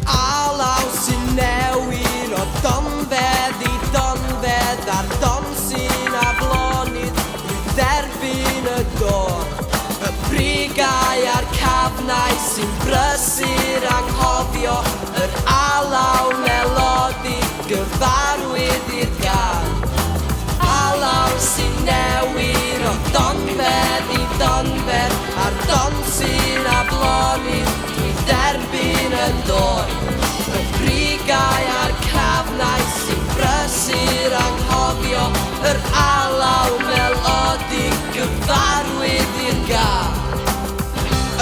Alaw sy'n newid o donfedd i donfedd a'r don sy'n aflonydd i dderbyn y dod. Y brigau a'r cafnau sy'n brysur anghofio yr alaw melodig gyfarwydd i'r gan. Alaw sy'n newid o donfedd i donfedd a'r don sy'n aflonydd i dderbyn y dod. Y brigau a'r cafnau sy'n brysur anghofio yr alaw melodig gyfarwydd i'r gan.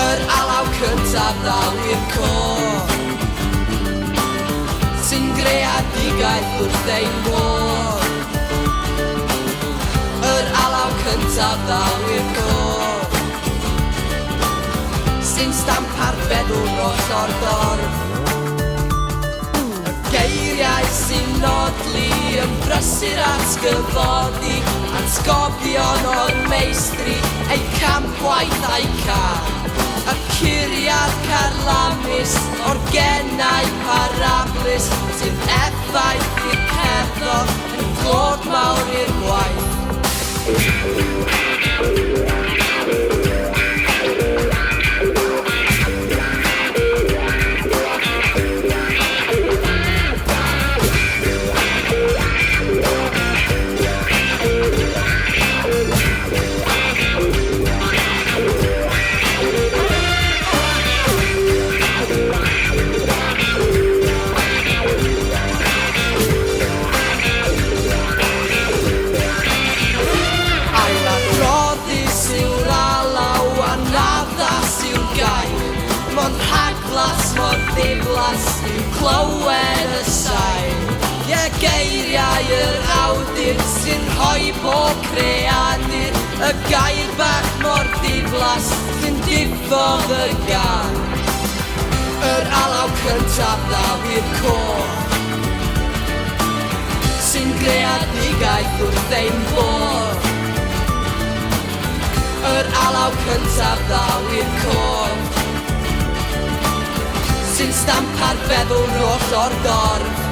Yr alaw cyntaf ddaw i'r côr sy'n greadigaeth wrth ein bod. Yr alaw cyntaf ddaw i'r côr sy'n stampa'r feddwl roll o'r dorf. Y geiriau sy'n nodli yn brysur atgyfodi atgofion o'r meistri eu campwaith a'i car. Y curiad carlamus o'r genau parablis sy'n effaith i'r cerddor yn glod mawr i'r gwaith. Mo'n rhaglas mor ddiflas i'w clywed y sain. Ie geiriau yr awdur sy'n rhoi bob creadur. Y gair bach mor ddiflas sy'n diffodd y gan. Yr alaw cyntaf ddaw i'r côr sy'n greadigaeth wrth ein bod. Yr alaw cyntaf ddaw i'r côr sy'n stampa'r feddwl roll o'r dorf.